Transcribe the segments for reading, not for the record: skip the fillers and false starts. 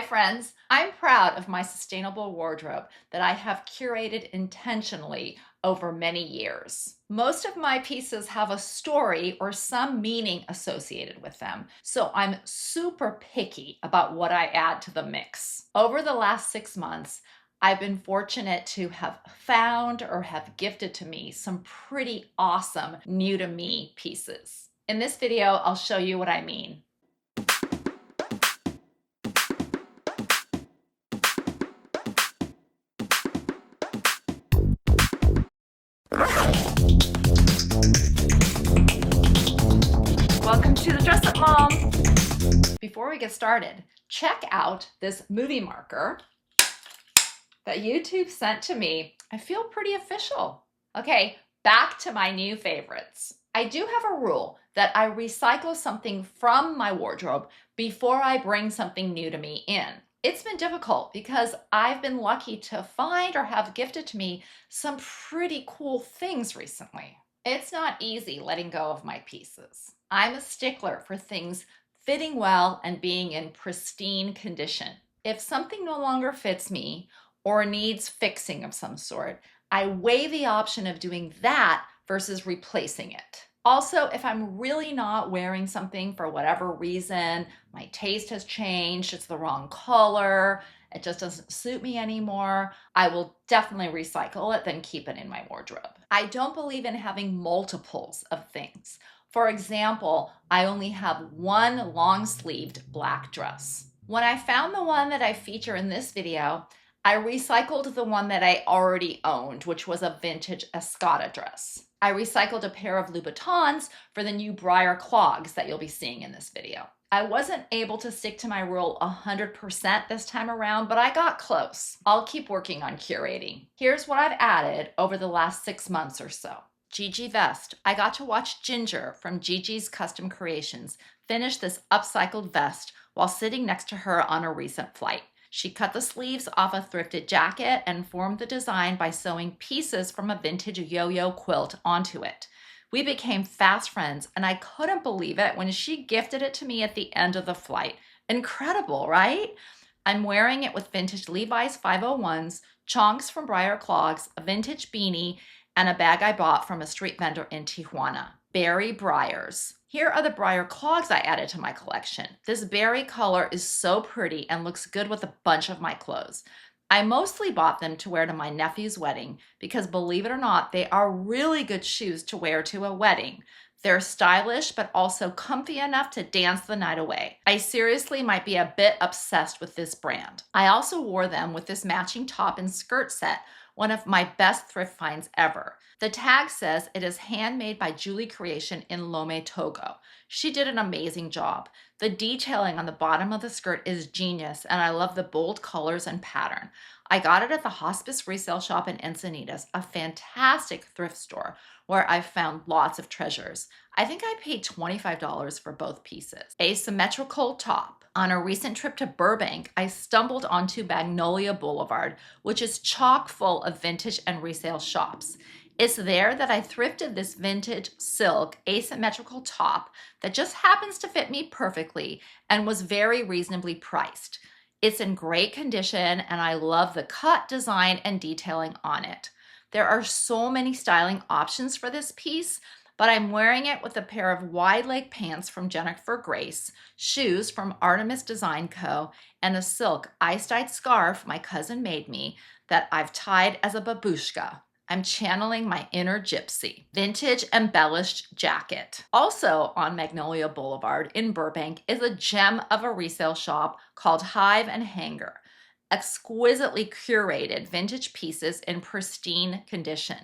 Hi friends, I'm proud of my sustainable wardrobe that I have curated intentionally over many years. Most of my pieces have a story or some meaning associated with them, so I'm super picky about what I add to the mix. Over the last 6 months, I've been fortunate to have found or have gifted to me some pretty awesome new to me pieces. In this video, I'll show you what I mean. Welcome to the Dress Up Mom. Before we get started, check out this movie marker that YouTube sent to me. I feel pretty official. Okay, back to my new favorites. I do have a rule that I recycle something from my wardrobe before I bring something new to me in. It's been difficult because I've been lucky to find or have gifted to me some pretty cool things recently. It's not easy letting go of my pieces. I'm a stickler for things fitting well and being in pristine condition. If something no longer fits me or needs fixing of some sort, I weigh the option of doing that versus replacing it. Also, if I'm really not wearing something for whatever reason, my taste has changed, it's the wrong color, it just doesn't suit me anymore, I will definitely recycle it, then keep it in my wardrobe. I don't believe in having multiples of things. For example, I only have one long-sleeved black dress. When I found the one that I feature in this video, I recycled the one that I already owned, which was a vintage Escada dress. I recycled a pair of Louboutins for the new Briar clogs that you'll be seeing in this video. I wasn't able to stick to my rule 100% this time around, but I got close. I'll keep working on curating. Here's what I've added over the last 6 months or so. Gigi vest. I got to watch Ginger from Gigi's Custom Creations finish this upcycled vest while sitting next to her on a recent flight. She cut the sleeves off a thrifted jacket and formed the design by sewing pieces from a vintage yo-yo quilt onto it. We became fast friends, and I couldn't believe it when she gifted it to me at the end of the flight. Incredible, right? I'm wearing it with vintage Levi's 501s, chonks from Briar clogs, a vintage beanie, and a bag I bought from a street vendor in Tijuana. Berry Briars. Here are the Briar clogs I added to my collection. This berry color is so pretty and looks good with a bunch of my clothes. I mostly bought them to wear to my nephew's wedding because, believe it or not, they are really good shoes to wear to a wedding. They're stylish, but also comfy enough to dance the night away. I seriously might be a bit obsessed with this brand. I also wore them with this matching top and skirt set, one of my best thrift finds ever. The tag says it is handmade by Julie Creation in Lome, Togo. She did an amazing job. The detailing on the bottom of the skirt is genius, and I love the bold colors and pattern. I got it at the Hospice Resale Shop in Encinitas, a fantastic thrift store where I've found lots of treasures. I think I paid $25 for both pieces. A symmetrical top. On a recent trip to Burbank, I stumbled onto Magnolia Boulevard, which is chock full of vintage and resale shops. It's there that I thrifted this vintage silk asymmetrical top that just happens to fit me perfectly and was very reasonably priced. It's in great condition, and I love the cut, design, and detailing on it. There are so many styling options for this piece, but I'm wearing it with a pair of wide leg pants from Jennifer Grace, shoes from Artemis Design Co., and a silk ice-dyed scarf my cousin made me that I've tied as a babushka. I'm channeling my inner gypsy. Vintage embellished jacket. Also on Magnolia Boulevard in Burbank is a gem of a resale shop called Hive and Hanger. Exquisitely curated vintage pieces in pristine condition.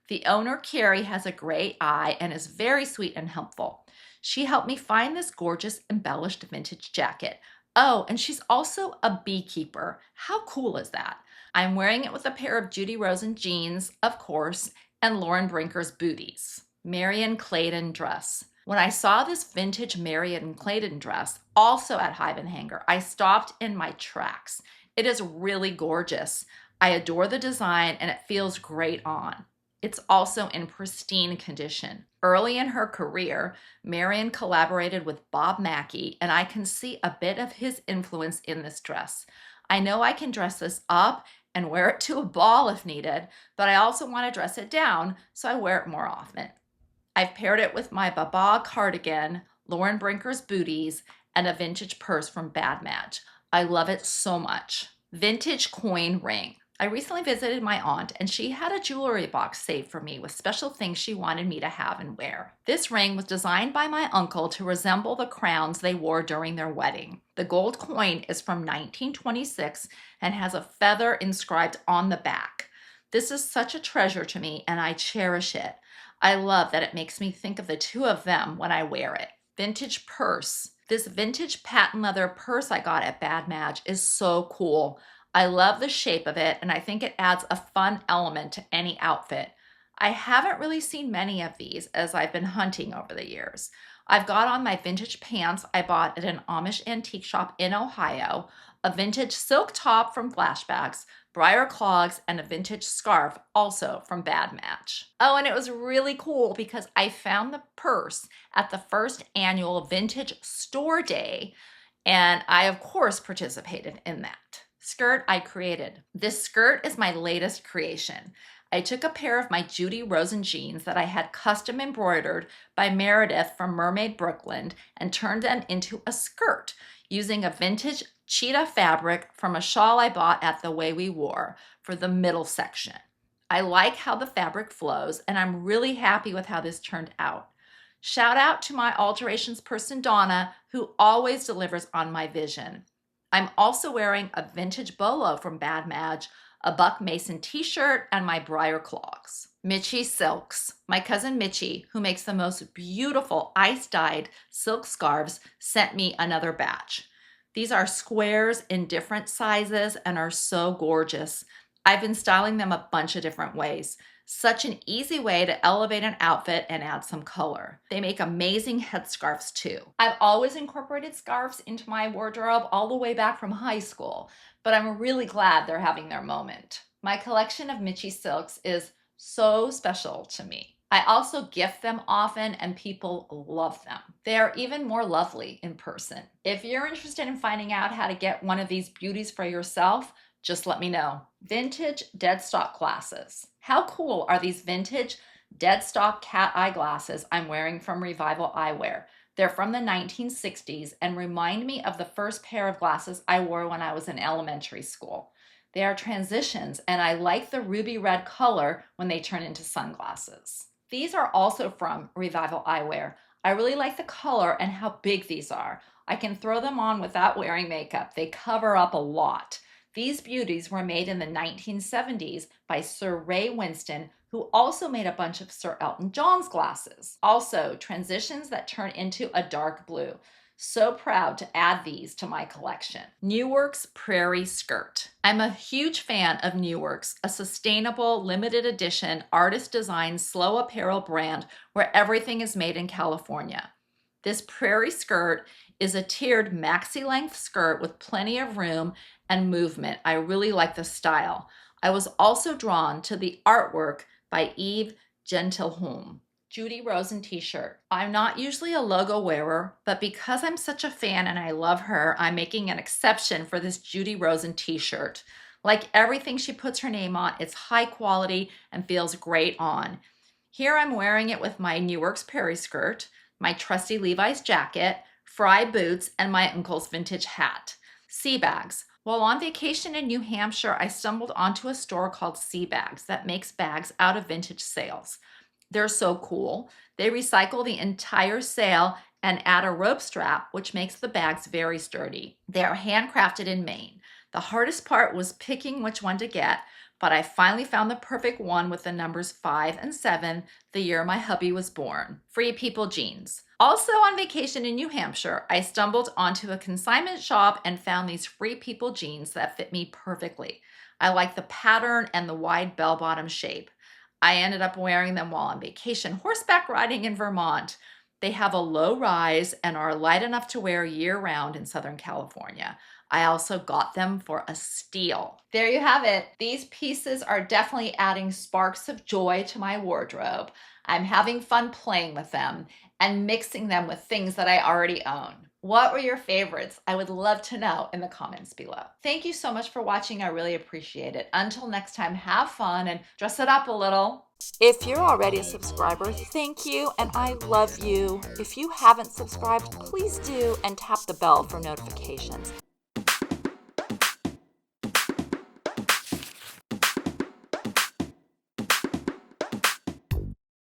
The owner, Carrie, has a great eye and is very sweet and helpful. She helped me find this gorgeous embellished vintage jacket. Oh, and she's also a beekeeper. How cool is that? I'm wearing it with a pair of Judy Rosen jeans, of course, and Lauren Brinker's booties. Marion Clayton dress. When I saw this vintage Marion Clayton dress, also at Hive and Hanger, I stopped in my tracks. It is really gorgeous. I adore the design and it feels great on. It's also in pristine condition. Early in her career, Marion collaborated with Bob Mackie, and I can see a bit of his influence in this dress. I know I can dress this up and wear it to a ball if needed, but I also want to dress it down, so I wear it more often. I've paired it with my Baba cardigan, Lauren Brinker's booties, and a vintage purse from Bad Match. I love it so much. Vintage coin ring. I recently visited my aunt and she had a jewelry box saved for me with special things she wanted me to have and wear. This ring was designed by my uncle to resemble the crowns they wore during their wedding. The gold coin is from 1926 and has a feather inscribed on the back. This is such a treasure to me and I cherish it. I love that it makes me think of the two of them when I wear it. Vintage purse. This vintage patent leather purse I got at Bad Match is so cool. I love the shape of it, and I think it adds a fun element to any outfit. I haven't really seen many of these as I've been hunting over the years. I've got on my vintage pants I bought at an Amish antique shop in Ohio, a vintage silk top from Flashbacks, briar clogs, and a vintage scarf also from Bad Match. Oh, and it was really cool because I found the purse at the first annual Vintage Store Day, and I, of course, participated in that. Skirt I created. This skirt is my latest creation. I took a pair of my Judy Rosen jeans that I had custom embroidered by Meredith from Mermaid Brooklyn and turned them into a skirt using a vintage cheetah fabric from a shawl I bought at The Way We Wore for the middle section. I like how the fabric flows and I'm really happy with how this turned out. Shout out to my alterations person Donna, who always delivers on my vision. I'm also wearing a vintage bolo from Bad Match, a Buck Mason t-shirt, and my briar clogs. Mitchie Silks. My cousin Mitchie, who makes the most beautiful ice-dyed silk scarves, sent me another batch. These are squares in different sizes and are so gorgeous. I've been styling them a bunch of different ways. Such an easy way to elevate an outfit and add some color. They make amazing headscarves too. I've always incorporated scarves into my wardrobe all the way back from high school, but I'm really glad they're having their moment. My collection of Mitchie Silks is so special to me. I also gift them often and people love them. They are even more lovely in person. If you're interested in finding out how to get one of these beauties for yourself, just let me know. Vintage dead stock glasses. How cool are these vintage dead stock cat eye glasses I'm wearing from Revival Eyewear? They're from the 1960s and remind me of the first pair of glasses I wore when I was in elementary school. They are transitions and I like the ruby red color when they turn into sunglasses. These are also from Revival Eyewear. I really like the color and how big these are. I can throw them on without wearing makeup. They cover up a lot. These beauties were made in the 1970s by Sir Ray Winston, who also made a bunch of Sir Elton John's glasses. Also, transitions that turn into a dark blue. So proud to add these to my collection. New Works Prairie Skirt. I'm a huge fan of New Works, a sustainable, limited edition, artist-designed, slow apparel brand where everything is made in California. This prairie skirt is a tiered maxi-length skirt with plenty of room and movement. I really like the style. I was also drawn to the artwork by Eve Gentileholm. Judy Rosen t-shirt. I'm not usually a logo wearer, but because I'm such a fan and I love her, I'm making an exception for this Judy Rosen t-shirt. Like everything she puts her name on, it's high quality and feels great on. Here I'm wearing it with my New Works Prairie skirt, my trusty Levi's jacket, Fry boots, and my uncle's vintage hat. Sea bags. While on vacation in New Hampshire, I stumbled onto a store called Sea Bags that makes bags out of vintage sails. They're so cool. They recycle the entire sail and add a rope strap, which makes the bags very sturdy. They are handcrafted in Maine. The hardest part was picking which one to get, but I finally found the perfect one with the numbers 5 and 7, the year my hubby was born. Free People jeans. Also on vacation in New Hampshire, I stumbled onto a consignment shop and found these Free People jeans that fit me perfectly. I like the pattern and the wide bell-bottom shape. I ended up wearing them while on vacation horseback riding in Vermont. They have a low rise and are light enough to wear year-round in Southern California. I also got them for a steal. There you have it. These pieces are definitely adding sparks of joy to my wardrobe. I'm having fun playing with them and mixing them with things that I already own. What were your favorites? I would love to know in the comments below. Thank you so much for watching. I really appreciate it. Until next time, have fun and dress it up a little. If you're already a subscriber, thank you and I love you. If you haven't subscribed, please do and tap the bell for notifications.